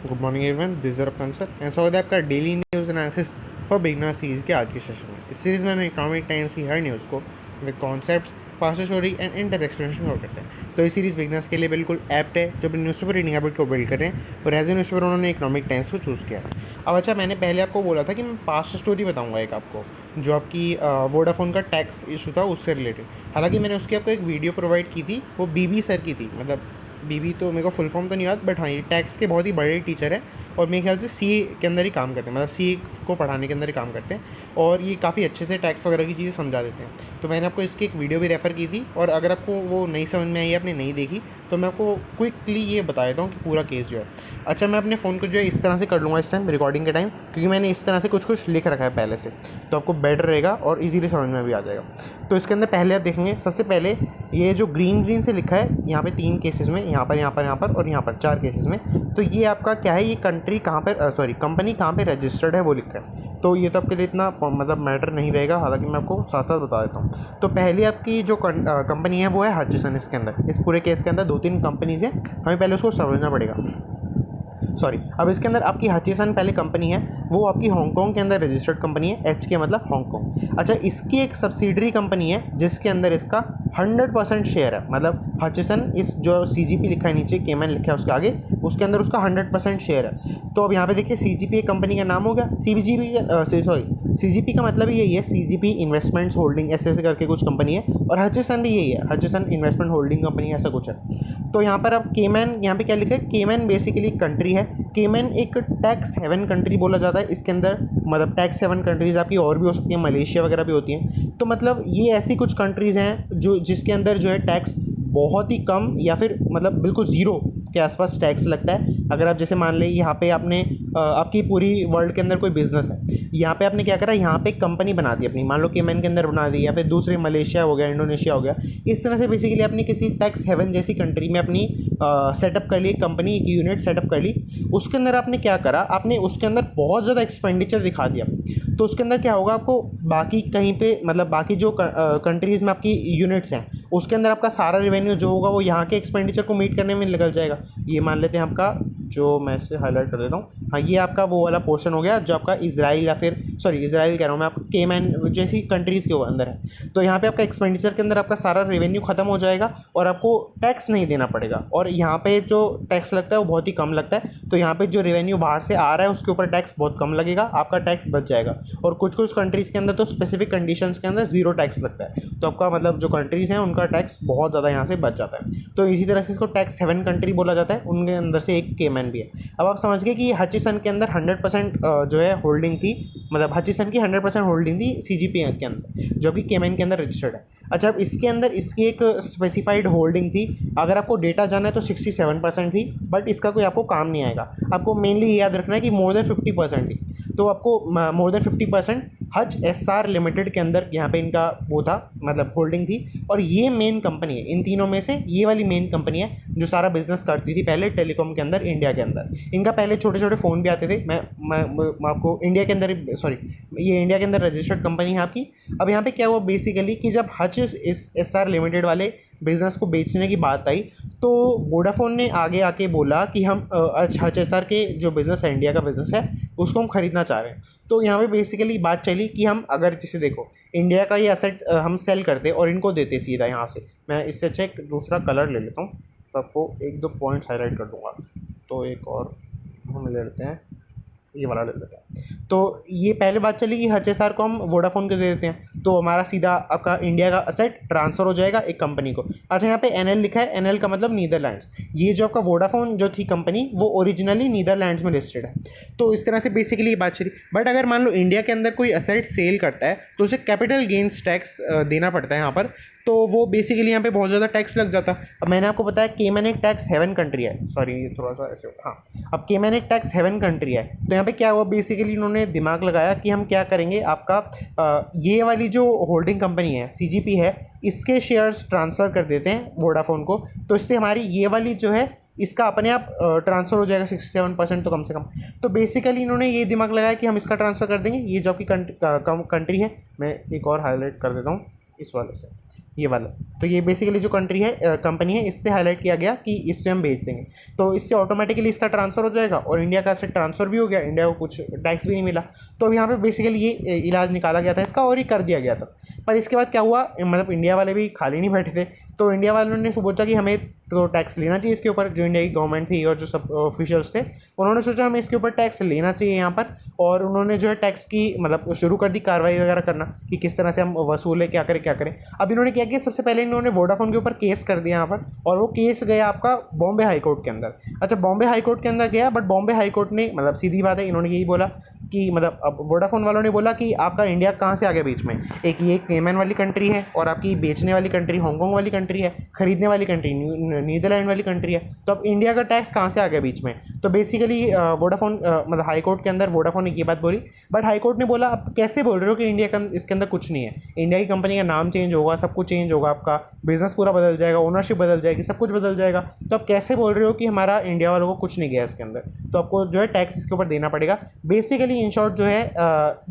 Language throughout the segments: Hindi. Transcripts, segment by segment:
Good morning everyone, this is कंसर एंड स्वागत है आपका daily news analysis for beginner series के आज की सेशन में। इस सीरीज़ में हम इकोनॉमिक टाइम्स की हर न्यूज़ को with concepts, fast story and in depth explanation cover करते हैं। तो ये सीरीज़ बिगनर्स के लिए बिल्कुल एप्ट है जो अपनी न्यूज़पेपर रीडिंग हैबिट को बिल्ड कर रहे हैं, और एज ए न्यूज़पेपर उन्होंने इकोनॉमिक टाइम्स को चूज़ किया। अब अच्छा, मैंने पहले आपको बोला था कि मैं पास्ट स्टोरी बताऊँगा एक आपको, जो आपकी वोडाफोन का टैक्स इशू था उससे रिलेटेड। हालांकि मैंने उसकी आपको एक वीडियो प्रोवाइड की थी, वो बीबी सर की थी, मतलब बीबी तो मेरे को फुल फॉर्म तो नहीं याद, बट हाँ ये टैक्स के बहुत ही बड़े टीचर है और मेरे ख्याल से सीए के अंदर ही काम करते हैं, मतलब सीए को पढ़ाने के अंदर ही काम करते हैं, और ये काफ़ी अच्छे से टैक्स वगैरह की चीज़ें समझा देते हैं। तो मैंने आपको इसकी एक वीडियो भी रेफ़र की थी, और अगर आपको वो नहीं समझ में आई, आपने नहीं देखी, तो मैं आपको क्विकली ये बता देता हूँ कि पूरा केस जो है। अच्छा, मैं अपने फ़ोन को जो है इस तरह से कर लूँगा इस टाइम रिकॉर्डिंग के टाइम, क्योंकि मैंने इस तरह से कुछ लिख रखा है पहले से, तो आपको बेटर रहेगा और ईजीली समझ में भी आ जाएगा। तो इसके अंदर पहले आप देखेंगे, सबसे पहले ये जो ग्रीन से लिखा है यहाँ पे 3 केसेस में, यहाँ पर और यहाँ पर 4 केसेस में, तो ये आपका क्या है, ये कंट्री कहाँ पर कंपनी कहाँ पे रजिस्टर्ड है वो लिखा है। तो ये तो आपके लिए इतना मतलब मैटर नहीं रहेगा, हालांकि मैं आपको साथ साथ बता देता हूँ। तो पहले आपकी जो कंपनी है वो है हचिसन। इसके अंदर, इस पूरे केस के अंदर 2-3 कंपनीज हैं, हमें पहले उसको समझना पड़ेगा। अब इसके अंदर आपकी हचिसन पहले कंपनी है, वो आपकी हांगकांग के अंदर रजिस्टर्ड कंपनी है। एच के मतलब हांगकांग। अच्छा, इसकी एक सब्सिडरी कंपनी है जिसके अंदर इसका 100% शेयर है, मतलब हचिसन, इस जो सीजीपी लिखा है नीचे, केमन लिखा है उसके आगे, उसके अंदर उसका 100% शेयर है। तो अब यहाँ पे देखिए, सीजीपी एक कंपनी का नाम हो गया, सीजीपी का मतलब यही है, सीजीपी इन्वेस्टमेंट्स होल्डिंग ऐसे करके कुछ कंपनी है, और हचिसन भी यही है, हचिसन इन्वेस्टमेंट होल्डिंग कंपनी ऐसा कुछ है। तो यहाँ पर अब केमन, यहाँ पे क्या लिखा है, केमन बेसिकली कंट्री है। केमन एक टैक्स हेवन कंट्री बोला जाता है इसके अंदर, मतलब टैक्स हेवन कंट्रीज़ आपकी और भी हो सकती हैं, मलेशिया वगैरह भी होती हैं। तो मतलब ये ऐसी कुछ कंट्रीज़ हैं जो जिसके अंदर जो है टैक्स बहुत ही कम या फिर मतलब बिल्कुल ज़ीरो के आसपास टैक्स लगता है। अगर आप जैसे मान लें, यहाँ पे आपने आपकी पूरी वर्ल्ड के अंदर कोई बिजनेस है, यहाँ पे आपने क्या करा, यहाँ पे कंपनी बना दी अपनी, मान लो केमन के अंदर बना दी, या फिर दूसरे मलेशिया हो गया, इंडोनेशिया हो गया, इस तरह से बेसिकली आपने किसी टैक्स हेवन जैसी कंट्री में अपनी सेटअप कर ली, कंपनी एक यूनिट सेटअप कर ली। उसके अंदर आपने क्या करा, आपने उसके अंदर बहुत ज़्यादा एक्सपेंडिचर दिखा दिया। तो उसके अंदर क्या होगा, आपको बाकी कहीं पे, मतलब बाकी जो कंट्रीज़ में आपकी यूनिट्स हैं, उसके अंदर आपका सारा रेवेन्यू जो होगा वो यहाँ के एक्सपेंडिचर को मीट करने में निकल जाएगा। ये मान लेते हैं आपका, जो मैं इससे हाईलाइट कर देता हूँ, हाँ ये आपका वो वाला पोर्शन हो गया जो आपका इजराइल, या फिर इजराइल कह रहा हूँ मैं, आपका केमैन जैसी कंट्रीज़ के अंदर है। तो यहाँ पे आपका एक्सपेंडिचर के अंदर आपका सारा रेवेन्यू खत्म हो जाएगा और आपको टैक्स नहीं देना पड़ेगा, और यहाँ पे जो टैक्स लगता है वो बहुत ही कम लगता है। तो यहाँ पे जो रेवेन्यू बाहर से आ रहा है उसके ऊपर टैक्स बहुत कम लगेगा, आपका टैक्स बच जाएगा। और कुछ कंट्रीज़ के अंदर तो स्पेसिफिक कंडीशंस के अंदर जीरो टैक्स लगता है, तो आपका मतलब जो कंट्रीज़ हैं उनका टैक्स बहुत ज़्यादा यहाँ से बच जाता है। तो इसी तरह से इसको टैक्स हेवन कंट्री बोला जाता है, उनके अंदर से एक केमैन भी है। अब आप समझ गए कि हचिसन के अंदर 100% जो है होल्डिंग थी, मतलब हचिसन की 100% होल्डिंग थी सीजीपी के अंदर, जो कि केमैन के अंदर रजिस्टर्ड है। अच्छा, अब इसके अंदर इसकी एक स्पेसिफाइड होल्डिंग थी, अगर आपको डेटा जाना है तो 67% थी, बट इसका कोई आपको काम नहीं आएगा। आपको मेनली ये याद रखना है कि मोर देन 50% थी, तो आपको मोर देन 50% हज एसआर लिमिटेड के अंदर यहाँ पे इनका वो था, मतलब होल्डिंग थी। और ये मेन कंपनी है, इन तीनों में से ये वाली मेन कंपनी है जो सारा बिजनेस करती थी पहले टेलीकॉम के अंदर, इंडिया के अंदर। इनका पहले छोटे छोटे फ़ोन भी आते थे। मैं आपको इंडिया के अंदर, ये इंडिया के अंदर रजिस्टर्ड कंपनी है आपकी। अब यहाँ पे क्या हुआ बेसिकली, कि जब हज एसआर लिमिटेड वाले बिज़नेस को बेचने की बात आई, तो वोडाफोन ने आगे आके बोला कि हम हज एसआर के जो बिज़नेस है, इंडिया का बिज़नेस है, उसको हम ख़रीदना चाह रहे हैं। तो यहाँ पे बेसिकली बात चली कि हम अगर जैसे देखो, इंडिया का ये एसेट हम सेल करते और इनको देते सीधा यहाँ से। मैं इससे अच्छा एक दूसरा कलर ले लेता हूँ, तो आपको 1-2 पॉइंट्स हाईलाइट कर दूँगा। तो एक और हम ले लेते हैं, ये वाला ले लेते हैं। तो ये पहले बात चली कि एचएसआर को हम वोडाफोन को दे देते हैं, तो हमारा सीधा आपका इंडिया का असेट ट्रांसफ़र हो जाएगा एक कंपनी को। अच्छा, यहाँ पे एनएल लिखा है, एनएल का मतलब नीदरलैंड्स। ये जो आपका वोडाफोन जो थी कंपनी, वो ओरिजिनली नीदरलैंड्स में लिस्टेड है। तो इस तरह से बेसिकली ये बात चली। बट अगर मान लो इंडिया के अंदर कोई असेट सेल करता है, तो उसे कैपिटल गेंस टैक्स देना पड़ता है यहाँ पर, तो वो बेसिकली यहाँ पे बहुत ज़्यादा टैक्स लग जाता। अब मैंने आपको बताया केमैन एक टैक्स हेवन कंट्री है, थोड़ा सा ऐसे, हाँ, अब केमैन एक टैक्स हेवन कंट्री है। तो यहाँ पे क्या हुआ बेसिकली, इन्होंने दिमाग लगाया कि हम क्या करेंगे, आपका ये वाली जो होल्डिंग कंपनी है सीजीपी है, इसके शेयर्स ट्रांसफ़र कर देते हैं वोडाफोन को, तो इससे हमारी ये वाली जो है इसका अपने आप ट्रांसफ़र हो जाएगा 67% तो कम से कम। तो बेसिकली इन्होंने ये दिमाग लगाया कि हम इसका ट्रांसफ़र कर देंगे, ये जो आपकी कंट्री है। मैं एक और हाईलाइट कर देता हूँ इस वाले से, ये वाला। तो ये बेसिकली जो कंट्री है कंपनी है, इससे हाईलाइट किया गया कि इससे हम बेच देंगे, तो इससे ऑटोमेटिकली इसका ट्रांसफ़र हो जाएगा और इंडिया का से ट्रांसफ़र भी हो गया, इंडिया को कुछ टैक्स भी नहीं मिला। तो अब यहाँ पे बेसिकली ये इलाज निकाला गया था इसका और ये कर दिया गया था। पर इसके बाद क्या हुआ, मतलब इंडिया वाले भी खाली नहीं बैठे थे, तो इंडिया वालों ने सोचा कि हमें तो टैक्स लेना चाहिए इसके ऊपर। जो इंडिया की गवर्नमेंट थी और जो सब ऑफिशियल्स थे, उन्होंने सोचा हमें इसके ऊपर टैक्स लेना चाहिए यहाँ पर, और उन्होंने जो है टैक्स की मतलब शुरू कर दी कार्रवाई वगैरह करना कि किस तरह से हम वसूलें, क्या करें क्या करें। अब इन्होंने क्या किया, सबसे पहले इन्होंने वोडाफोन के ऊपर केस कर दिया यहाँ पर, और वो केस गया आपका बॉम्बे हाई कोर्ट के अंदर। अच्छा, बॉम्बे हाई कोर्ट के अंदर गया, बट बॉम्बे हाई कोर्ट ने मतलब सीधी बात है, इन्होंने यही बोला कि मतलब अब वोडाफोन वालों ने बोला कि आपका इंडिया कहाँ से आ गया बीच में, एक ये केमन वाली कंट्री है और आपकी बेचने वाली कंट्री हांगकांग वाली कंट्री है, खरीदने वाली कंट्री नीदरलैंड वाली कंट्री है, तो अब इंडिया का टैक्स कहाँ से आ गया बीच में। तो बेसिकली वोडाफोन मतलब हाई कोर्ट के अंदर वोडाफोन ने ये बात बोली, बट हाई कोर्ट ने बोला आप कैसे बोल रहे हो कि इंडिया का इसके अंदर कुछ नहीं है, इंडिया की कंपनी का नाम चेंज होगा, सब कुछ चेंज होगा, आपका बिजनेस पूरा बदल जाएगा, ओनरशिप बदल जाएगी, सब कुछ बदल जाएगा, तो आप कैसे बोल रहे हो कि हमारा इंडिया वालों को कुछ नहीं गया इसके अंदर, तो आपको जो है टैक्स इसके ऊपर देना पड़ेगा। बेसिकली इन शॉर्ट जो है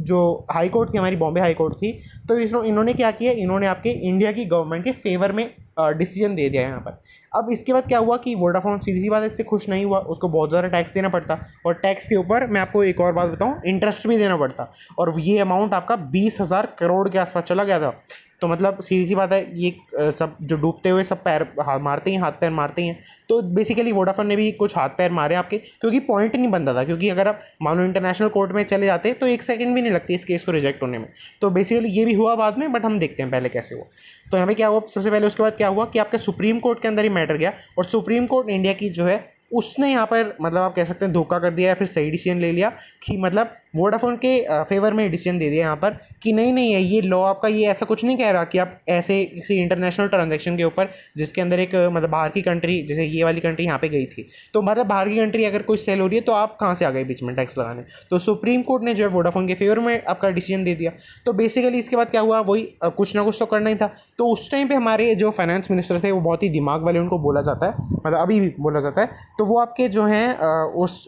जो हाई कोर्ट थी, हमारी बॉम्बे हाई कोर्ट थी, तो इन्होंने क्या किया, इन्होंने आपके इंडिया की गवर्नमेंट के फेवर में डिसीजन दे दिया यहाँ पर। अब इसके बाद क्या हुआ कि वोडाफोन सीधी सी बात इससे खुश नहीं हुआ, उसको बहुत ज़्यादा टैक्स देना पड़ता, और टैक्स के ऊपर मैं आपको एक और बात बताऊँ, इंटरेस्ट भी देना पड़ता, और ये अमाउंट आपका 20,000 करोड़ के आसपास चला गया था। तो मतलब सीधी सी बात है, ये सब जो डूबते हुए सब पैर मारते हैं, हाथ पैर मारते हैं, तो बेसिकली वोडाफोन ने भी कुछ हाथ पैर मारे आपके, क्योंकि पॉइंट नहीं बनता था, क्योंकि अगर आप मानो इंटरनेशनल कोर्ट में चले जाते तो 1 सेकंड भी नहीं लगती इस केस को रिजेक्ट होने में। तो बेसिकली ये भी हुआ बाद में, बट हम देखते हैं पहले कैसे हुआ। तो यहाँ पे क्या हुआ सबसे पहले, उसके बाद क्या हुआ कि आपका सुप्रीम कोर्ट के अंदर ही मैटर गया, और सुप्रीम कोर्ट इंडिया की जो है उसने यहाँ पर मतलब आप कह सकते हैं धोखा कर दिया, या फिर सही डिसीजन ले लिया कि मतलब वोडाफोन के फेवर में डिसीजन दे दिया यहाँ पर कि नहीं है, ये लॉ आपका ये ऐसा कुछ नहीं कह रहा कि आप ऐसे किसी इंटरनेशनल ट्रांजैक्शन के ऊपर, जिसके अंदर एक मतलब बाहर की कंट्री, जैसे ये वाली कंट्री यहाँ पे गई थी, तो मतलब बाहर की कंट्री अगर कोई सेल हो रही है तो आप कहाँ से आ गए बीच में टैक्स लगाने। तो सुप्रीम कोर्ट ने जो है वोडाफोन के फेवर में आपका डिसीजन दे दिया। तो बेसिकली इसके बाद क्या हुआ, वही कुछ ना कुछ तो करना ही था। तो उस टाइम पर हमारे जो फाइनेंस मिनिस्टर थे वो बहुत ही दिमाग वाले, उनको बोला जाता है, मतलब अभी भी बोला जाता है, तो वो आपके जो हैं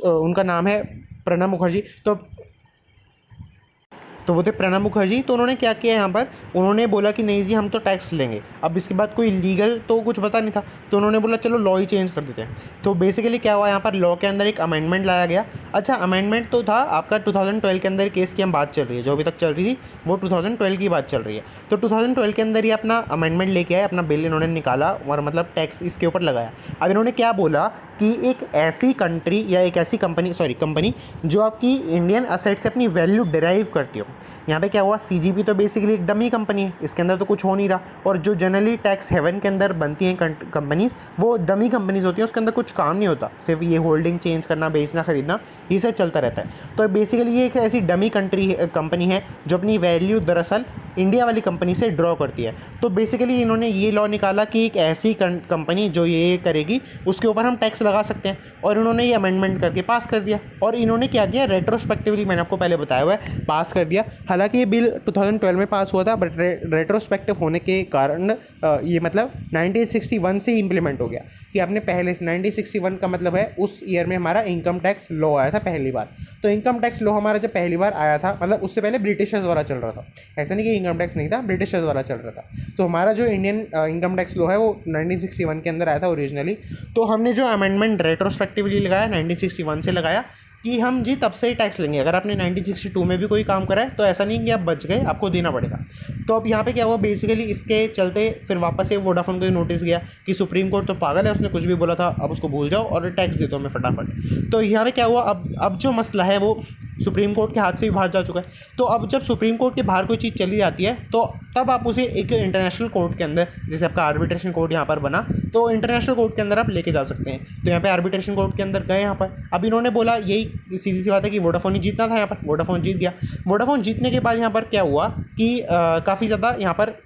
उनका नाम है प्रणब मुखर्जी। तो वो थे प्रणब मुखर्जी। तो उन्होंने क्या किया यहाँ पर, उन्होंने बोला कि नहीं जी हम तो टैक्स लेंगे। अब इसके बाद कोई लीगल तो कुछ पता नहीं था, तो उन्होंने बोला चलो लॉ ही चेंज कर देते हैं। तो बेसिकली क्या हुआ, यहाँ पर लॉ के अंदर एक अमेंडमेंट लाया गया। अच्छा, अमेंडमेंट तो था आपका 2012 के अंदर केस की हम बात चल रही है, जो अभी तक चल रही थी वो 2012 की बात चल रही है। तो 2012 के अंदर ही अपना अमेंडमेंट लेके आए, अपना बिल इन्होंने निकाला और मतलब टैक्स इसके ऊपर लगाया। अब इन्होंने क्या बोला कि एक ऐसी कंट्री या एक ऐसी कंपनी जो आपकी इंडियन असेट से अपनी वैल्यू डिराइव करती हो। यहाँ पे क्या हुआ, सीजीपी तो बेसिकली एक डमी कंपनी है, इसके अंदर तो कुछ हो नहीं रहा, और जो जनरली टैक्स हेवन के अंदर बनती हैं कंपनीज़, वो डमी कंपनीज़ होती हैं, उसके अंदर कुछ काम नहीं होता, सिर्फ ये होल्डिंग चेंज करना, बेचना, खरीदना, ये सब चलता रहता है। तो बेसिकली ये एक ऐसी डमी कंपनी है जो अपनी वैल्यू दरअसल इंडिया वाली कंपनी से ड्रॉ करती है। तो बेसिकली इन्होंने ये लॉ निकाला कि एक ऐसी कंपनी जो ये करेगी उसके ऊपर हम टैक्स लगा सकते हैं, और इन्होंने ये अमेंडमेंट करके पास कर दिया। और इन्होंने क्या किया, रेट्रोस्पेक्टिवली, मैंने आपको पहले बताया हुआ है, पास कर दिया। हालांकि ये बिल 2012 में पास हुआ था, बट रेट्रोस्पेक्टिव होने के कारण ये मतलब 1961 से ही इम्प्लीमेंट हो गया, कि आपने पहले से 1961 का मतलब है उस ईयर में हमारा इनकम टैक्स लॉ आया था पहली बार। तो इनकम टैक्स लॉ हमारा जब पहली बार आया था, मतलब उससे पहले ब्रिटिशर्स द्वारा चल रहा था, ऐसा नहीं कि इनकम टैक्स नहीं था, ब्रिटिशर्स द्वारा चल रहा था। तो हमारा जो इंडियन इनकम टैक्स लॉ है वो 1961 के अंदर आया था ओरिजिनली। तो हमने जो अमेंडमेंट रेट्रोस्पेक्टिवली लगाया 1961 से लगाया कि हम जी तब से ही टैक्स लेंगे। अगर आपने 1962 में भी कोई काम करा है तो ऐसा नहीं कि आप बच गए, आपको देना पड़ेगा। तो अब यहाँ पे क्या हुआ, बेसिकली इसके चलते फिर वापस से वोडाफोन को नोटिस गया कि सुप्रीम कोर्ट तो पागल है, उसने कुछ भी बोला था, अब उसको भूल जाओ और टैक्स दे दो हमें फटाफट। तो यहाँ पे क्या हुआ, अब जो मसला है वो सुप्रीम कोर्ट के हाथ से भी बाहर जा चुका है। तो अब जब सुप्रीम कोर्ट के बाहर कोई चीज़ चली जाती है तो तब आप उसे एक इंटरनेशनल कोर्ट के अंदर, जैसे आपका आर्बिट्रेशन कोर्ट यहाँ पर बना, तो इंटरनेशनल कोर्ट के अंदर आप लेके जा सकते हैं। तो यहाँ पे आर्बिट्रेशन कोर्ट के अंदर गए यहाँ पर। अब इन्होंने बोला, यही सीधी सी बात है कि वोडाफोन ही जीतना था यहाँ पर, वोडाफोन जीत गया। वोडाफोन जीतने के बाद यहाँ पर क्या हुआ कि काफ़ी ज़्यादा यहाँ पर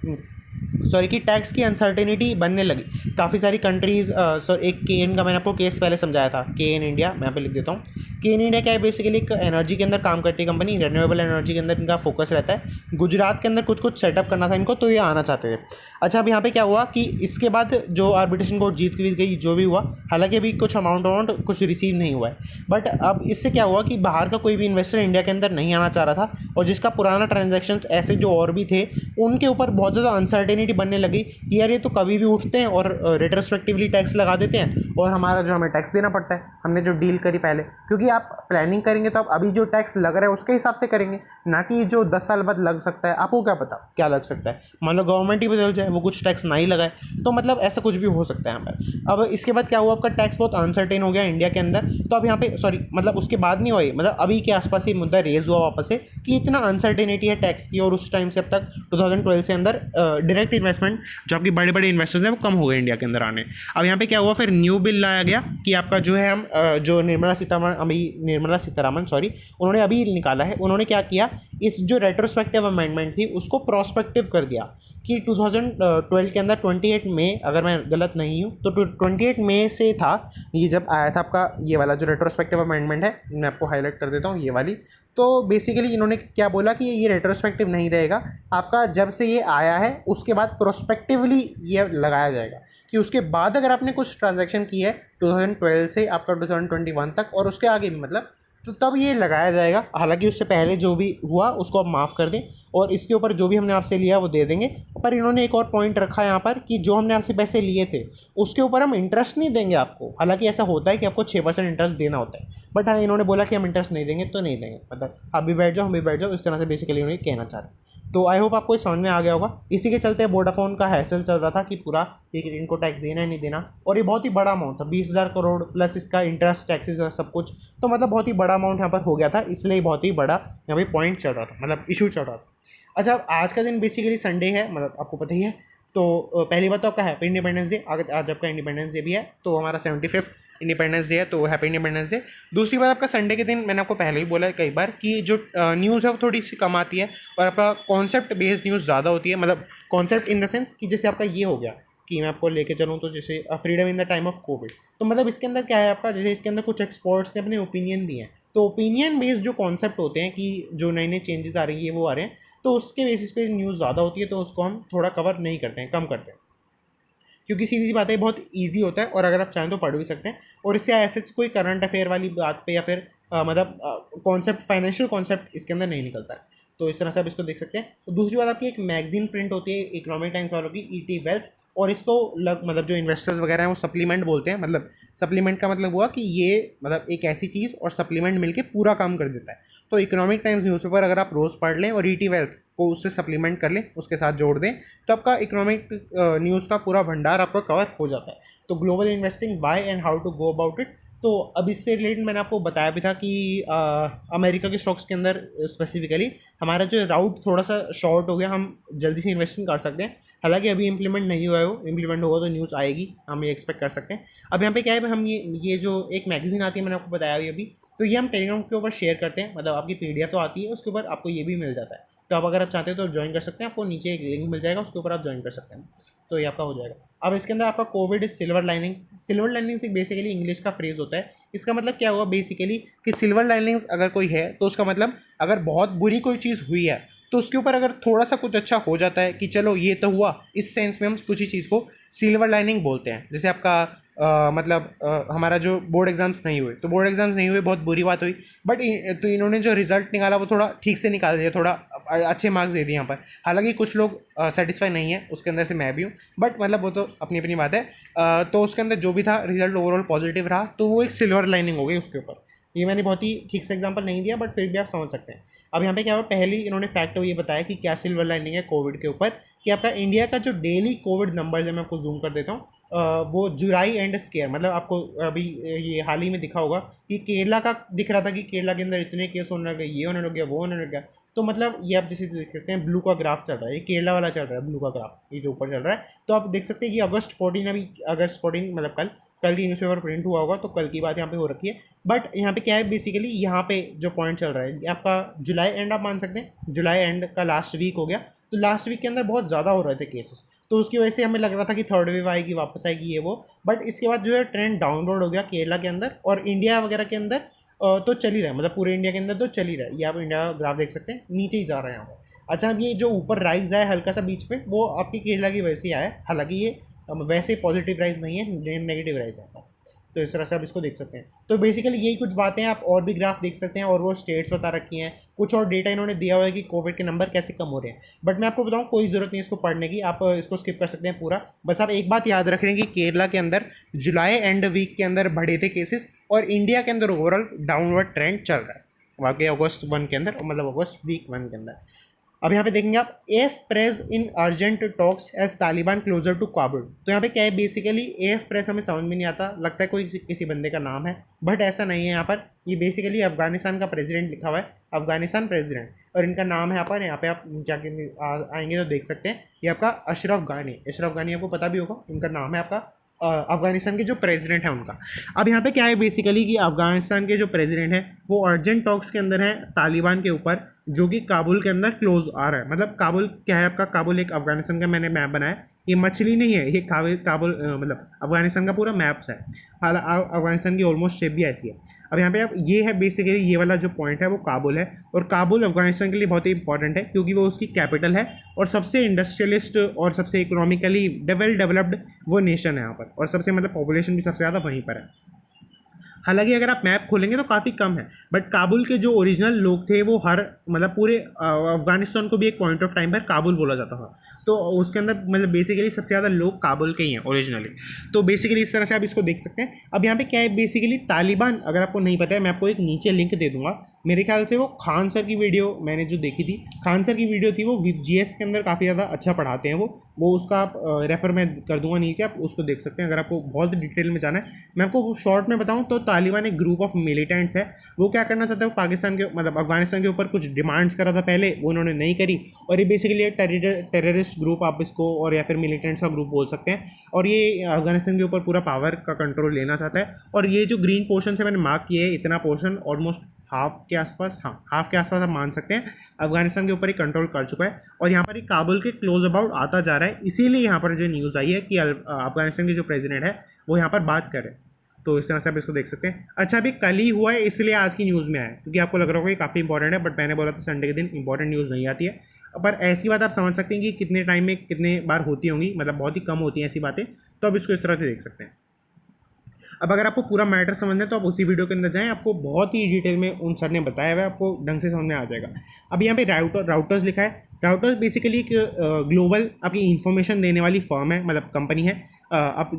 कि टैक्स की अनसर्टेनिटी बनने लगी। काफ़ी सारी कंट्रीज़, एक केन का मैंने आपको केस पहले समझाया था, केन इंडिया, मैं यहाँ पे लिख देता हूँ। केन इंडिया क्या है, बेसिकली एक एनर्जी के अंदर काम करती है कंपनी, रिन्यूएबल एनर्जी के अंदर इनका फोकस रहता है। गुजरात के अंदर कुछ सेटअप करना था इनको, तो ये आना चाहते थे। अच्छा, अब यहाँ पे क्या हुआ कि इसके बाद जो आर्बिट्रेशन कोर्ट जीत गई, जो भी हुआ, हालांकि अभी कुछ अमाउंट कुछ रिसीव नहीं हुआ है, बट अब इससे क्या हुआ कि बाहर का कोई भी इन्वेस्टर इंडिया के अंदर नहीं आना चाह रहा था, और जिसका पुराना ट्रांजेक्शन ऐसे जो और भी थे उनके ऊपर बहुत ज़्यादा अनसर्टेनिटी बनने लगी कि यार ये तो कभी भी उठते हैं और रेट्रोस्पेक्टिवली टैक्स लगा देते हैं और हमारा जो हमें टैक्स देना पड़ता है, हमने जो डील करी पहले। क्योंकि आप प्लानिंग करेंगे तो आप अभी जो टैक्स लग रहा है उसके हिसाब से करेंगे, ना कि जो 10 साल बाद लग सकता है। आपको क्या पता क्या लग सकता है, मान लो गवर्नमेंट ही बदल जाए, वो कुछ टैक्स ना ही लगाए, तो मतलब ऐसा कुछ भी हो सकता है यहाँ पर। अब इसके बाद क्या हुआ, आपका टैक्स बहुत अनसर्टेन हो गया इंडिया के अंदर। तो अब यहाँ पे सॉरी मतलब उसके बाद नहीं हुआ, मतलब अभी के आसपास ये मुद्दा रेज हुआ वापस से कि इतना अनसर्टेनिटी है टैक्स की, और उस टाइम से अब तक 2012 से अंदर डायरेक्ट इन्वेस्टमेंट जो आपकी बड़े बड़े इन्वेस्टर्स हैं वो कम हो गए इंडिया के अंदर आने। अब यहाँ पे क्या हुआ, फिर न्यू बिल लाया गया कि आपका जो है हम जो निर्मला सीतारामन उन्होंने अभी निकाला है। उन्होंने क्या किया, इस जो रेट्रोस्पेक्टिव अमेंडमेंट थी उसको प्रोस्पेक्टिव कर दिया कि 2012 के अंदर 28 मई, अगर मैं गलत नहीं हूँ तो 28 मई से था ये जब आया था आपका ये वाला जो रेट्रोस्पेक्टिव अमेंडमेंट है। मैं आपको हाईलाइट कर देता हूँ ये वाली। तो बेसिकली इन्होंने क्या बोला कि ये रेट्रोस्पेक्टिव नहीं रहेगा आपका, जब से ये आया है उसके बाद प्रोस्पेक्टिवली ये लगाया जाएगा कि उसके बाद अगर आपने कुछ ट्रांजैक्शन की है 2012 से आपका 2021 तक और उसके आगे भी मतलब, तो तब ये लगाया जाएगा। हालांकि उससे पहले जो भी हुआ उसको आप माफ़ कर दें और इसके ऊपर जो भी हमने आपसे लिया वो दे देंगे। पर इन्होंने एक और पॉइंट रखा यहाँ पर कि जो हमने आपसे पैसे लिए थे उसके ऊपर हम इंटरेस्ट नहीं देंगे आपको। हालांकि ऐसा होता है कि आपको 6% इंटरेस्ट देना होता है, बट हाँ इन्होंने बोला कि हम इंटरेस्ट नहीं देंगे तो नहीं देंगे, मतलब आप भी बैठ जाओ हम भी बैठ जाओ, इस तरह से बेसिकली उन्होंने कहना चाह रहे। तो आई होप आपको समझ में आ गया होगा। इसी के चलते वोडाफोन का हैसल चल रहा था कि पूरा इनको टैक्स देना है नहीं देना, और ये बहुत ही बड़ा अमाउंट था, 20,000 करोड़ प्लस इसका इंटरेस्ट टैक्सेस और सब कुछ, तो मतलब बहुत ही बड़ा अमाउंट यहाँ पर हो गया था, इसलिए बहुत ही बड़ा यहाँ पे पॉइंट चल रहा था, मतलब इशू चल रहा था। अच्छा, आज का दिन बेसिकली संडे है, मतलब आपको पता ही है। तो पहली बात तो आपका हैप्पी इंडिपेंडेंस डे, आज आपका इंडिपेंडेंस डे भी है, तो हमारा 75th इंडिपेंडेंस डे है, तो हैप्पी इंडिपेंडेंस डे। दूसरी बात, आपका संडे के दिन मैंने आपको पहले ही बोला है कई बार कि जो न्यूज़ है वो थोड़ी सी कम आती है और आपका कॉन्सेप्ट बेस्ड न्यूज़ ज़्यादा होती है। मतलब कॉन्सेप्ट इन द सेंस कि जैसे आपका ये हो गया कि मैं आपको लेके चलूँ तो जैसे freedom in the time of Covid, तो मतलब इसके अंदर क्या है आपका, जैसे इसके अंदर कुछ एक्सपर्ट्स ने अपने ओपिनियन दिए हैं, तो ओपिनियन बेस्ड जो कॉन्सेप्ट होते हैं कि जो नए नए चेंजेस आ रही है वो आ रहे हैं, तो उसके बेसिस पे न्यूज़ ज़्यादा होती है, तो उसको हम थोड़ा कवर नहीं करते हैं, कम करते हैं, क्योंकि सीधी सी बात है बहुत इजी होता है और अगर आप चाहें तो पढ़ भी सकते हैं। और इससे ऐसे कोई करंट अफेयर वाली बात पे या फिर मतलब कॉन्सेप्ट, फाइनेंशियल कॉन्सेप्ट इसके अंदर नहीं निकलता है, तो इस तरह से आप इसको देख सकते हैं। तो दूसरी बात, आपकी एक मैगजीन प्रिंट होती है इकोनॉमिक टाइम्स वालों की, ईटी वेल्थ, और इसको मतलब जो इन्वेस्टर्स वगैरह हैं वो सप्लीमेंट बोलते हैं। मतलब सप्लीमेंट का मतलब हुआ कि ये मतलब एक ऐसी चीज़ और सप्लीमेंट मिलके पूरा काम कर देता है। तो इकोनॉमिक टाइम्स न्यूज़पेपर अगर आप रोज़ पढ़ लें और ईटी वेल्थ को उससे सप्लीमेंट कर लें, उसके साथ जोड़ दें, तो आपका इकोनॉमिक न्यूज़ का पूरा भंडार आपका कवर हो जाता है। तो global investing why and how to go about it, तो अब इससे रिलेटेड मैंने आपको बताया भी था कि अमेरिका के स्टॉक्स के अंदर स्पेसिफिकली हमारा जो राउट थोड़ा सा शॉर्ट हो गया, हम जल्दी से इन्वेस्टिंग कर सकते हैं। हालांकि अभी इंप्लीमेंट नहीं हुआ है, वो इंप्लीमेंट होगा तो न्यूज़ आएगी, हम ये एक्सपेक्ट कर सकते हैं। अब यहाँ पे क्या है, हम ये जो एक मैगजीन आती है मैंने आपको बताया अभी, तो ये हम टेलीग्राम के ऊपर शेयर करते हैं, मतलब आपकी पीडीएफ तो आती है, उसके ऊपर आपको ये भी मिल जाता है। तो आप अगर आप चाहते हैं तो ज्वाइन कर सकते हैं, आपको नीचे एक लिंक मिल जाएगा, उसके ऊपर आप ज्वाइन कर सकते हैं, तो ये आपका हो जाएगा। अब इसके अंदर आपका Covid silver linings, silver linings एक बेसिकली इंग्लिश का फ्रेज होता है। इसका मतलब क्या हुआ बेसिकली कि सिल्वर लाइनिंग्स अगर कोई है तो उसका मतलब अगर बहुत बुरी कोई चीज़ हुई है तो उसके ऊपर अगर थोड़ा सा कुछ अच्छा हो जाता है कि चलो ये तो हुआ, इस सेंस में हम कुछ ही चीज़ को सिल्वर लाइनिंग बोलते हैं। जैसे आपका मतलब हमारा जो बोर्ड एग्जाम्स नहीं हुए, तो बोर्ड एग्जाम्स नहीं हुए, बहुत बुरी बात हुई, बट तो इन्होंने जो रिजल्ट निकाला वो थोड़ा ठीक से निकाल दिया, थोड़ा अच्छे मार्क्स दे दिए यहाँ पर। हालांकि कुछ लोग सेटिस्फाई नहीं है, उसके अंदर से मैं भी हूँ, बट मतलब वो तो अपनी अपनी बात है। तो उसके अंदर जो भी था रिजल्ट ओवरऑल पॉजिटिव रहा, तो वो एक सिल्वर लाइनिंग हो गई उसके ऊपर। ये मैंने बहुत ही ठीक से एग्जांपल नहीं दिया, बट फिर भी आप समझ सकते हैं। अब यहाँ पे क्या हुआ, पहली इन्होंने फैक्ट ये बताया कि क्या सिल्वर लाइनिंग है कोविड के ऊपर, कि आपका इंडिया का जो डेली कोविड नंबर्स है, मैं आपको जूम कर देता हूँ, वो जुलाई एंड स्केयर, मतलब आपको अभी ये हाल ही में दिखा होगा कि केरला का दिख रहा था कि केरला के अंदर इतने केस होने लगे, ये होने लग गया, वो होने लग गया। तो मतलब ये आप जैसे देख सकते हैं ब्लू का ग्राफ चल रहा है, ये केरला वाला चल रहा है ब्लू का ग्राफ, ये जो ऊपर चल रहा है। तो आप देख सकते हैं कि अगस्त 14 अभी अगस्त 14 मतलब कल की न्यूज़पेपर प्रिंट हुआ होगा, तो कल की बात यहाँ पे हो रखी है। बट यहाँ पे क्या है बेसिकली, यहाँ पे जो पॉइंट चल रहा है आपका जुलाई एंड, आप मान सकते हैं जुलाई एंड का लास्ट वीक हो गया, तो लास्ट वीक के अंदर बहुत ज़्यादा हो रहे थे केसेस, तो उसकी वजह से हमें लग रहा था कि थर्ड वेव आएगी, वापस आएगी ये वो। बट इसके बाद जो है ट्रेंड डाउनवर्ड हो गया केरला के अंदर, और इंडिया वगैरह के अंदर तो चल ही रहा है, मतलब पूरे इंडिया के अंदर तो चल ही रहा है। ये आप इंडिया ग्राफ देख सकते हैं, नीचे ही जा रहे हैं यहाँ पर। अच्छा, अब ये जो ऊपर राइज आया हल्का सा बीच में, वो आपकी केरला की वजह से आया है, हालांकि ये वैसे पॉजिटिव राइज नहीं है, नेगेटिव राइज है। तो इस तरह से आप इसको देख सकते हैं। तो बेसिकली यही कुछ बातें हैं, आप और भी ग्राफ देख सकते हैं और वो स्टेट्स बता रखी हैं, कुछ और डेटा इन्होंने दिया हुआ है कि कोविड के नंबर कैसे कम हो रहे हैं। बट मैं आपको बताऊँ कोई ज़रूरत नहीं इसको पढ़ने की, आप इसको स्किप कर सकते हैं पूरा। बस आप एक बात याद रख रहे हैं कि केरला के अंदर जुलाई एंड वीक के अंदर बढ़े थे केसेस और इंडिया के अंदर ओवरऑल डाउनवर्ड ट्रेंड चल रहा है वाकई अगस्त 1 के अंदर, मतलब अगस्त वीक 1 के अंदर। अब यहाँ पे देखेंगे आप, F press in urgent talks as Taliban closer to Kabul. तो यहाँ पे क्या है बेसिकली, एफ प्रेस हमें समझ में नहीं आता, लगता है कोई किसी बंदे का नाम है, बट ऐसा नहीं है यहाँ पर। ये बेसिकली अफगानिस्तान का प्रेसिडेंट लिखा हुआ है, अफगानिस्तान प्रेसिडेंट, और इनका नाम है यहाँ पे आप जाके आएंगे तो देख सकते हैं, ये आपका अशरफ गानी। अशरफ गानी आपको पता भी होगा, इनका नाम है आपका अफगानिस्तान के जो प्रेसिडेंट है उनका। अब यहाँ पे क्या है बेसिकली कि अफगानिस्तान के जो प्रेसिडेंट है वो अर्जेंट टॉक्स के अंदर है तालिबान के ऊपर, जो कि काबुल के अंदर क्लोज आ रहा है। मतलब काबुल क्या है आपका, काबुल एक अफगानिस्तान का मैंने मैप बनाया, ये मछली नहीं है, ये काबुल मतलब अफगानिस्तान का पूरा मैप्स है। हालांकि अफगानिस्तान की ऑलमोस्ट शेप भी ऐसी है। अब यहाँ पे आप ये है बेसिकली, ये वाला जो पॉइंट है वो काबुल है, और काबुल अफगानिस्तान के लिए बहुत ही इंपॉर्टेंट है क्योंकि वो उसकी कैपिटल है और सबसे इंडस्ट्रियलिस्ट और सबसे इकोनॉमिकली वेल डेवलप्ड वो नेशन है यहाँ पर, और सबसे मतलब पॉपुलेशन भी सबसे ज़्यादा वहीं पर है। हालांकि अगर आप मैप खोलेंगे तो काफ़ी कम है, बट काबुल के जो ओरिजिनल लोग थे वो हर मतलब पूरे अफगानिस्तान को भी एक पॉइंट ऑफ टाइम पर काबुल बोला जाता था, तो उसके अंदर मतलब बेसिकली सबसे ज़्यादा लोग काबुल के ही हैं ओरिजिनली। तो बेसिकली इस तरह से आप इसको देख सकते हैं। अब यहाँ पे क्या है बेसिकली, तालिबान अगर आपको नहीं पता है मैं आपको एक नीचे लिंक दे दूंगा, मेरे ख्याल से वो खान सर की वीडियो मैंने जो देखी थी, खान सर की वीडियो थी, वो जीएस के अंदर काफ़ी ज़्यादा अच्छा पढ़ाते हैं वो उसका आप रेफर मैं कर दूंगा नीचे, आप उसको देख सकते हैं अगर आपको बहुत डिटेल में जाना है। मैं आपको शॉर्ट में बताऊं तो तालिबान एक ग्रुप ऑफ मिलिटेंट्स है, वो क्या करना चाहता है, पाकिस्तान के मतलब अफगानिस्तान के ऊपर कुछ डिमांड्स करा था पहले, वो उन्होंने नहीं करी, और ये बेसिकली एक टेररिस्ट ग्रुप आप इसको और या फिर मिलिटेंट्स का ग्रुप बोल सकते हैं, और ये अफगानिस्तान के ऊपर पूरा पावर का कंट्रोल लेना चाहता है। और ये जो ग्रीन पोर्शन से मैंने मार्क किया है, इतना पोर्शन ऑलमोस्ट हाफ के आसपास, हाँ हाफ के आसपास आप मान सकते हैं अफगानिस्तान के ऊपर ही कंट्रोल कर चुका है, और यहाँ पर ही काबुल के क्लोज अबाउट आता जा रहा है। इसीलिए यहाँ पर जो न्यूज़ आई है कि अफगानिस्तान के जो प्रेसिडेंट है वो यहाँ पर बात करे, तो इस तरह से आप इसको देख सकते हैं। अच्छा अभी कल ही हुआ है इसलिए आज की न्यूज़ में आया, क्योंकि आपको लग रहा होगा कि काफ़ी इंपॉर्टेंट है, बट मैंने बोला था संडे के दिन इंपॉर्टेंट न्यूज़ नहीं आती है। पर ऐसी बात आप समझ सकते हैं कि कितने टाइम में कितने बार होती होंगी, मतलब बहुत ही कम होती हैं ऐसी बातें, तो अब इसको इस तरह से देख सकते हैं। अब अगर आपको पूरा मैटर समझना है तो आप उसी वीडियो के अंदर जाएं, आपको बहुत ही डिटेल में उन सर ने बताया हुआ है, आपको ढंग से समझ में आ जाएगा। अब यहाँ पे राउटर्स लिखा है, राउटर्स बेसिकली एक ग्लोबल आपकी इन्फॉर्मेशन देने वाली फर्म है, मतलब कंपनी है, आप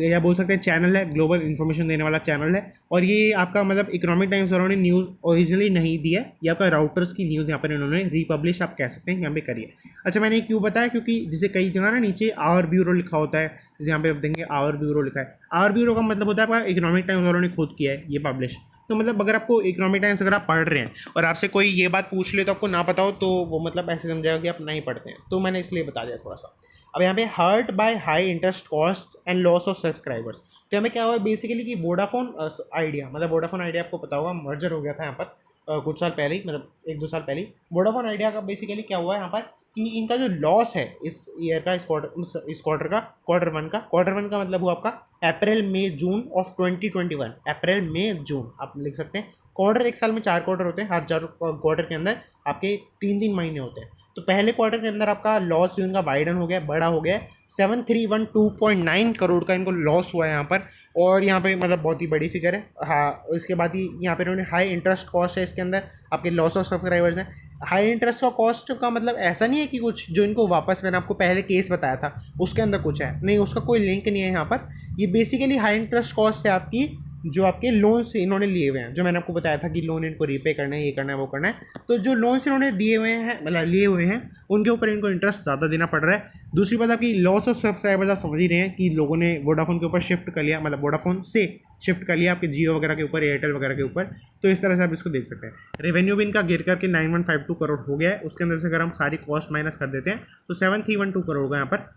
या बोल सकते हैं चैनल है, ग्लोबल इन्फॉर्मेशन देने वाला चैनल है। और ये आपका मतलब इकोनॉमिक टाइम्स वालों ने न्यूज़ ओरिजिनली नहीं दी है, ये आपका राउटर्स की न्यूज़ यहाँ पर इन्होंने रिपब्लिश आप कह सकते हैं यहाँ पे करिए। अच्छा मैंने क्यों बताया, क्योंकि जैसे कई जगह ना नीचे आवर ब्यूरो लिखा होता है, जैसे यहाँ पे आप देंगे आवर ब्यूरो लिखा है, आवर ब्यूरो का मतलब होता है आपका इकोनॉमिक टाइम्स वालों ने खुद किया है ये पब्लिश। तो मतलब अगर आपको इकोनॉमिक टाइम्स अगर आप पढ़ रहे हैं और आपसे कोई ये बात पूछ ले तो आपको ना पता हो, तो वो मतलब ऐसे समझेगा कि आप नहीं पढ़ते हैं, तो मैंने इसलिए बता दिया थोड़ा सा। अब यहाँ पे hurt by high interest cost and loss of subscribers, तो यहाँ पे क्या हुआ बेसिकली कि वोडाफोन आइडिया, मतलब वोडाफोन आइडिया आपको पता होगा मर्जर हो गया था यहाँ पर कुछ साल पहले ही, मतलब 1-2 साल पहले ही। वोडाफोन आइडिया का बेसिकली क्या हुआ है यहाँ पर कि इनका जो लॉस है इस ईयर का, इस क्वार्टर का, क्वार्टर वन का मतलब हुआ आपका अप्रैल मई जून ऑफ 2021, अप्रैल मई जून आप लिख सकते हैं। क्वार्टर एक साल में 4 क्वार्टर होते हैं, हर 4 क्वार्टर के अंदर आपके 3-3 महीने होते हैं। तो पहले क्वार्टर के अंदर आपका लॉस जो इनका वाइडन हो गया, बड़ा हो गया, 7312.9 करोड़ का इनको लॉस हुआ है यहाँ पर, और यहाँ पे मतलब बहुत ही बड़ी फिगर है। हाँ इसके बाद ही यहाँ पे इन्होंने हाई इंटरेस्ट कॉस्ट है, इसके अंदर आपके लॉस ऑफ सब्सक्राइबर्स हैं। हाई इंटरेस्ट का कॉस्ट का मतलब ऐसा नहीं है कि कुछ जो इनको वापस, मैंने आपको पहले केस बताया था उसके अंदर कुछ है, नहीं उसका कोई लिंक नहीं है यहाँ पर। ये बेसिकली हाई इंटरेस्ट कॉस्ट है आपकी जो आपके लोन्स इन्होंने लिए हुए हैं, जो मैंने आपको बताया था कि लोन इनको रीपे करना है, ये करना है, वो करना है। तो जो लोन्स इन्होंने दिए हुए हैं, मतलब लिए हुए हैं, उनके ऊपर इनको इंटरेस्ट ज़्यादा देना पड़ रहा है। दूसरी बात आपकी लॉस ऑफ सब्सक्राइबर्स, आप समझ ही रहे हैं कि लोगों ने वोडाफोन के ऊपर शिफ्ट कर लिया, मतलब वोडाफोन से शिफ्ट कर लिया आपके जियो वगैरह के ऊपर, एयरटेल वगैरह के ऊपर। तो इस तरह से आप इसको देख सकते हैं। रेवेन्यू भी इनका गिर करके 9152 करोड़ हो गया है, उसके अंदर से अगर हम सारी कॉस्ट माइनस कर देते हैं तो 7312 करोड़ का यहाँ पर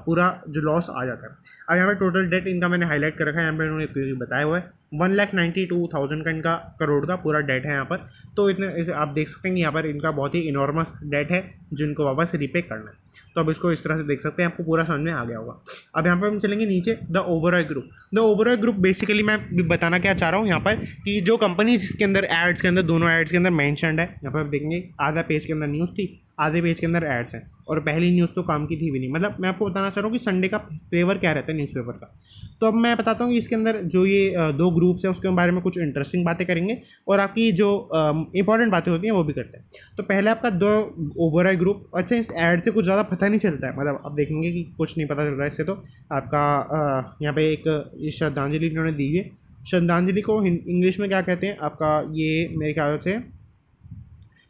पूरा जो लॉस आ जाता है। अब यहाँ पे टोटल डेट इनका मैंने हाईलाइट कर रखा है, यहाँ पर इन्होंने बताया हुआ है 1,92,000 का इनका करोड़ का पूरा डेट है यहाँ पर। तो इतने इसे आप देख सकते हैं यहाँ पर इनका बहुत ही इनॉर्मस डेट है जो इनको वापस रिपे करना है। तो अब इसको इस तरह से देख सकते हैं, आपको पूरा समझ में आ गया होगा। अब यहाँ पर हम चलेंगे नीचे, the Oberoi group. The Oberoi group basically मैं बताना क्या चाह रहा हूँ यहाँ पर कि जो कंपनीज इसके अंदर एड्स के अंदर, दोनों एड्स के अंदर मैंशनड है, यहाँ पर आप देखेंगे आधा पेज के अंदर न्यूज़ थी, आधे पेज के अंदर एड्स हैं, और पहली न्यूज़ तो काम की थी भी नहीं। मतलब मैं आपको बताना चाह रहा हूँ कि संडे का फेवर क्या रहता है न्यूज़पेपर का। तो अब मैं बताता हूँ कि इसके अंदर जो ये दो ग्रुप्स हैं उसके बारे में कुछ इंटरेस्टिंग बातें करेंगे, और आपकी जो इंपॉर्टेंट बातें होती हैं वो भी करते हैं। तो पहले आपका दो ओवरऑल ग्रुप। अच्छा, इस ऐड से कुछ ज़्यादा पता नहीं चलता है, मतलब आप देखेंगे कि कुछ नहीं पता चल रहा है इससे। तो आपका यहाँ पे एक श्रद्धांजलि इन्होंने दी है। श्रद्धांजलि को इंग्लिश में क्या कहते हैं आपका, ये मेरे ख्याल से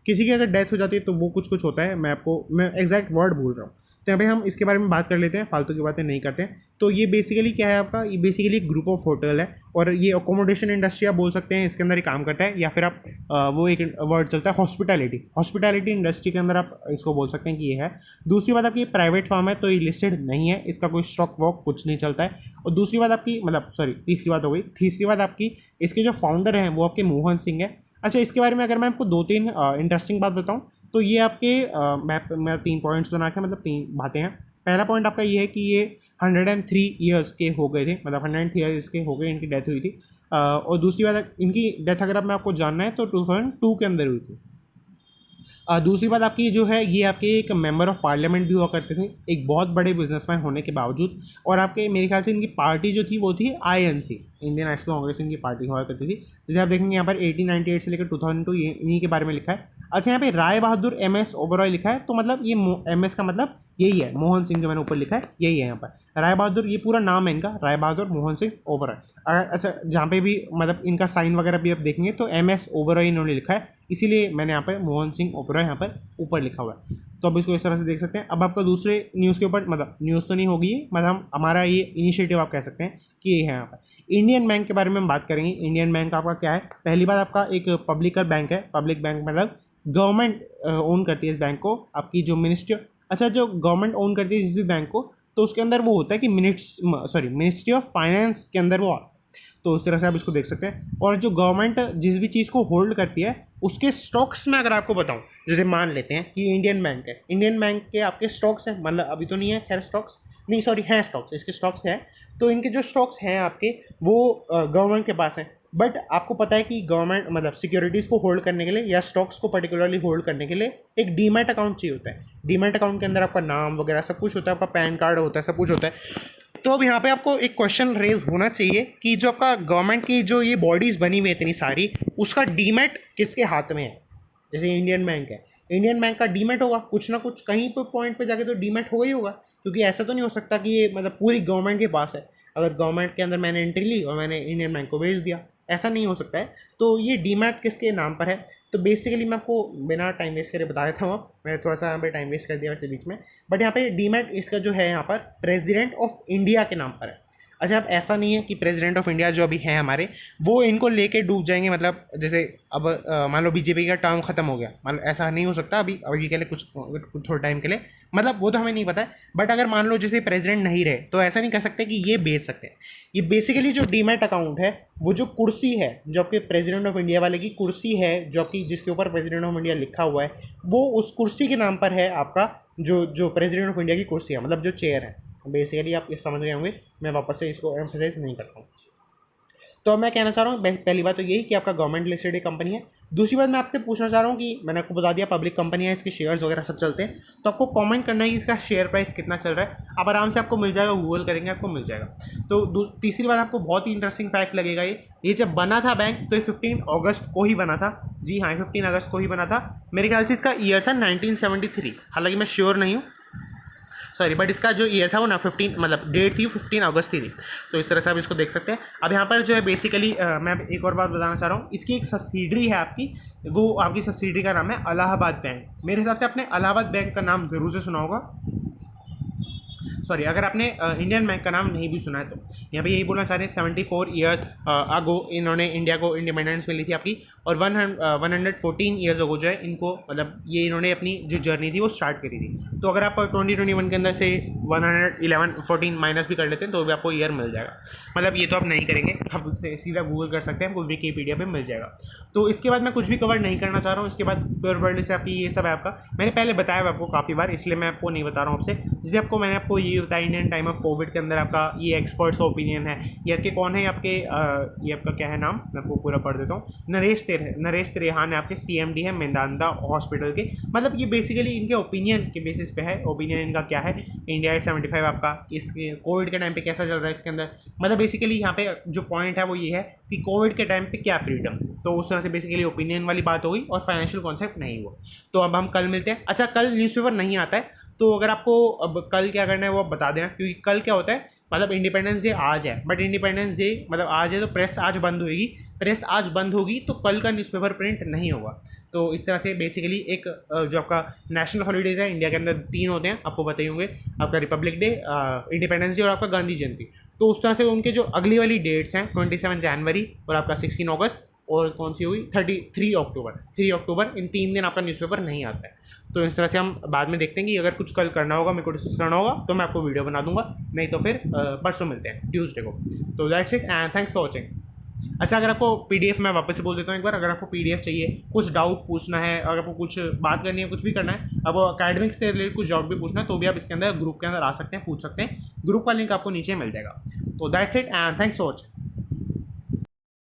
किसी की अगर डेथ हो जाती है तो वो कुछ कुछ होता है, मैं एग्जैक्ट वर्ड भूल रहा हूँ। तो यहाँ पे हम इसके बारे में बात कर लेते हैं, फालतू की बातें नहीं करते हैं। तो ये बेसिकली क्या है आपका, ये बेसिकली एक ग्रुप ऑफ होटल है, और ये अकोमोडेशन इंडस्ट्री आप बोल सकते हैं, इसके अंदर ही काम करता है। या फिर आप वो एक वर्ड चलता है हॉस्पिटैलिटी इंडस्ट्री के अंदर आप इसको बोल सकते हैं कि ये है। दूसरी बात आपकी प्राइवेट फार्म है, तो ये लिस्टेड नहीं है, इसका कोई स्टॉक वॉक कुछ नहीं चलता है। और दूसरी बात आपकी, मतलब सॉरी तीसरी बात हो गई, तीसरी बात आपकी, इसके जो फाउंडर हैं वो आपके मोहन सिंह है। अच्छा, इसके बारे में अगर मैं आपको दो तीन इंटरेस्टिंग बात बताऊं, तो ये आपके मैं 3 पॉइंट्स बना के, मतलब 3 बातें हैं। पहला पॉइंट आपका ये है कि ये 103 ईयर्स के हो गए थे, मतलब 103 ईयर्स के हो गए, इनकी डेथ हुई थी। और दूसरी बात, इनकी डेथ अगर मैं आपको जानना है तो 2002 के अंदर हुई थी। दूसरी बात आपकी जो है, ये आपके एक मेंबर ऑफ पार्लियामेंट भी हुआ करते थे, एक बहुत बड़े बिजनेसमैन होने के बावजूद। और आपके मेरे ख्याल से इनकी पार्टी जो थी वो थी INC, इंडियन नेशनल कांग्रेस, इनकी पार्टी हुआ करती थी। जैसे आप देखेंगे यहाँ पर 1898 से लेकर 2002 ये इन्हीं के बारे में लिखा है। अच्छा, यहाँ पे राय बहादुर MS ओबरॉय लिखा है, तो मतलब ये MS का मतलब यही है, मोहन सिंह जो मैंने ऊपर लिखा है यही है यहाँ पर। राय बहादुर ये पूरा नाम है इनका, राय बहादुर मोहन सिंह ओबरॉय। अच्छा, जहाँ पे भी मतलब इनका साइन वगैरह भी आप देखेंगे तो MS ओबरॉय इन्होंने लिखा है, इसीलिए मैंने यहाँ पर मोहन सिंह ओबरॉय यहाँ पर ऊपर लिखा हुआ है। तो अब इसको इस तरह से देख सकते हैं। अब आपका दूसरे न्यूज़ के ऊपर, मतलब न्यूज़ तो नहीं होगी, मतलब हमारा ये इनिशिएटिव आप कह सकते हैं कि ये है। यहाँ पर इंडियन बैंक के बारे में हम बात करेंगे। इंडियन बैंक आपका क्या है, पहली बात आपका एक पब्लिक बैंक है। पब्लिक बैंक मतलब गवर्नमेंट ओन करती है इस बैंक को, आपकी जो मिनिस्ट्री, अच्छा जो गवर्नमेंट ओन करती है जिस भी बैंक को, तो उसके अंदर वो होता है कि मिनिस्ट्री ऑफ फाइनेंस के अंदर वो आता है। तो उस तरह से आप इसको देख सकते हैं। और जो गवर्नमेंट जिस भी चीज़ को होल्ड करती है उसके स्टॉक्स में अगर आपको बताऊं, जैसे मान लेते हैं कि इंडियन बैंक है, इंडियन बैंक के आपके स्टॉक्स हैं, मतलब अभी तो नहीं है खैर स्टॉक्स, नहीं सॉरी हैं स्टॉक्स, इसके स्टॉक्स हैं। तो इनके जो स्टॉक्स हैं आपके वो गवर्नमेंट के पास हैं। बट आपको पता है कि गवर्नमेंट मतलब सिक्योरिटीज़ को होल्ड करने के लिए या स्टॉक्स को पर्टिकुलरली होल्ड करने के लिए एक डीमैट अकाउंट चाहिए होता है। डीमैट अकाउंट के अंदर आपका नाम वगैरह सब कुछ होता है, आपका पैन कार्ड होता है, सब कुछ होता है। तो अब यहाँ पे आपको एक क्वेश्चन रेज होना चाहिए कि जो आपका गवर्नमेंट की जो ये बॉडीज़ बनी हुई है इतनी सारी, उसका डीमैट किसके हाथ में है। जैसे इंडियन बैंक है, इंडियन बैंक का डीमैट होगा कुछ ना कुछ, कहीं पर पॉइंट पे जाके तो डीमैट होगा ही होगा, क्योंकि ऐसा तो नहीं हो सकता कि ये मतलब पूरी गवर्नमेंट के पास है। अगर गवर्नमेंट के अंदर मैंने एंट्री ली और मैंने इंडियन बैंक को भेज दिया, ऐसा नहीं हो सकता है। तो ये डीमैट किसके नाम पर है, तो बेसिकली मैं आपको बिना टाइम वेस्ट करे बता देता हूँ। अब मैं थोड़ा सा यहाँ पे टाइम वेस्ट कर दिया वैसे बीच में, बट यहाँ पे डीमैट इसका जो है यहाँ पर प्रेसिडेंट ऑफ इंडिया के नाम पर है। अच्छा, अब ऐसा नहीं है कि प्रेसिडेंट ऑफ इंडिया जो अभी हैं हमारे, वो इनको लेके डूब जाएंगे। मतलब जैसे अब मान लो बीजेपी का टर्म खत्म हो गया, मतलब ऐसा नहीं हो सकता अभी के लिए, कुछ थोड़े टाइम के लिए, मतलब वो तो हमें नहीं पता है। बट अगर मान लो जैसे प्रेसिडेंट नहीं रहे तो ऐसा नहीं कर सकते कि ये बेच सकते हैं। ये बेसिकली जो डीमैट अकाउंट है, वो जो कुर्सी है जो आपके प्रेसिडेंट ऑफ इंडिया वाले की कुर्सी है, जो आपकी जिसके ऊपर प्रेसिडेंट ऑफ इंडिया लिखा हुआ है, वो उस कुर्सी के नाम पर है आपका, जो प्रेसिडेंट ऑफ इंडिया की कुर्सी है, मतलब जो चेयर है। बेसिकली आप ये समझ गए होंगे, मैं वापस से इसको एम्फेसाइज नहीं करता हूँ। तो अब मैं कहना चाह रहा हूँ, पहली बात तो यही कि आपका गवर्नमेंट लिस्टेड एक कंपनी है। दूसरी बात मैं आपसे पूछना चाह रहा हूँ कि मैंने आपको बता दिया पब्लिक कंपनी है, इसके शेयर्स वगैरह सब चलते हैं, तो आपको कमेंट करना है कि इसका शेयर प्राइस कितना चल रहा है। आप आराम से आपको मिल जाएगा, गूगल करेंगे आपको मिल जाएगा। तो तीसरी बात आपको बहुत ही इंटरेस्टिंग फैक्ट लगेगा, ये जब बना था बैंक तो ये 15 अगस्त को ही बना था। जी हाँ, 15 अगस्त को ही बना था। मेरे ख्याल से इसका ईयर था 1973, हालांकि मैं श्योर नहीं हूँ, सॉरी, बट इसका जो ईयर था वो ना 15 मतलब डेट थी 15 अगस्त ही थी। तो इस तरह से आप इसको देख सकते हैं। अब यहाँ पर जो है बेसिकली मैं एक और बात बताना चाह रहा हूँ, इसकी एक सब्सिडरी है आपकी, वो आपकी सब्सिडरी का नाम है इलाहाबाद बैंक। मेरे हिसाब से आपने इलाहाबाद बैंक का नाम ज़रूर से सुना होगा, सॉरी अगर आपने इंडियन बैंक का नाम नहीं भी सुना है तो। यहाँ पे यही बोलना चाह रहे हैं 74 ईयर्स अगो इन्होंने इंडिया को इंडिपेंडेंस मिली थी आपकी, और 114 ईयर्स अगो जो है इनको मतलब ये इन्होंने अपनी जो जर्नी थी वो स्टार्ट करी थी। तो अगर आप 2021 के अंदर से 114 माइनस भी कर लेते हैं तो भी आपको ईयर मिल जाएगा। मतलब ये तो आप नहीं करेंगे, आप उससे सीधा गूगल कर सकते हैं, आपको विकिपीडिया पे मिल जाएगा। तो इसके बाद मैं कुछ भी कवर नहीं करना चाह रहा हूँ। इसके बाद प्योर वर्ल्ड से आपकी ये सब है आपका, मैंने पहले बताया हुआ आपको काफ़ी बार, इसलिए मैं आपको नहीं बता रहा हूँ आपसे। जैसे आपको मैंने आपको ये बताया इंडियन टाइम ऑफ कोविड के अंदर आपका ये एक्सपर्ट्स का ओपिनियन है। ये आपके कौन है, आपके ये आपका क्या है नाम, मैं आपको पूरा पढ़ देता हूँ। नरेश त्रेहान है, आपके CMD है मेदांता हॉस्पिटल के। मतलब ये बेसिकली इनके ओपिनियन के बेसिस पे है। ओपिनियन इनका क्या है, इंडिया 75 आपका इस कोविड के टाइम पे कैसा चल रहा है इसके अंदर। मतलब बेसिकली यहाँ पे जो पॉइंट है वो ये है कि कोविड के टाइम पे क्या फ्रीडम, तो उस तरह से बेसिकली ओपिनियन वाली बात हो गई और फाइनेंशियल कॉन्सेप्ट नहीं हुआ। तो अब हम कल मिलते हैं। अच्छा, कल न्यूज़पेपर नहीं आता है, तो अगर आपको अब कल क्या करना है वो आप बता देना, क्योंकि कल क्या होता है, मतलब इंडिपेंडेंस डे आज है, बट इंडिपेंडेंस डे मतलब आज है तो प्रेस आज बंद होगी। प्रेस आज बंद होगी तो कल का न्यूज़पेपर प्रिंट नहीं होगा। तो इस तरह से बेसिकली एक जो आपका नेशनल हॉलीडेज़ है इंडिया के अंदर 3 होते हैं, आपको पता ही होंगे, आपका रिपब्लिक डे, इंडिपेंडेंस डे और आपका गांधी जयंती। तो उस तरह से उनके जो अगली वाली डेट्स हैं 27 जनवरी और आपका 16 अगस्त और कौन सी हुई 3 अक्टूबर, इन 3 दिन आपका न्यूज़पेपर नहीं आता है। तो इस तरह से हम बाद में देखते हैं कि अगर कुछ कल करना होगा, मेरे को डिस्कस करना होगा, तो मैं आपको वीडियो बना दूंगा, नहीं तो फिर परसों मिलते हैं ट्यूसडे को। तो that's it and thanks for watching. अच्छा, अगर आपको PDF, मैं वापस से बोल देता हूँ एक बार, अगर आपको PDF चाहिए, कुछ डाउट पूछना है, अगर आपको कुछ बात करनी है, कुछ भी करना है, अब अकेडमिक से रिलेटेड कुछ डाउट भी पूछना है, तो भी आप इसके अंदर ग्रुप के अंदर आ सकते हैं, पूछ सकते हैं। ग्रुप का लिंक आपको नीचे मिल जाएगा। तो that's it and thanks for watching.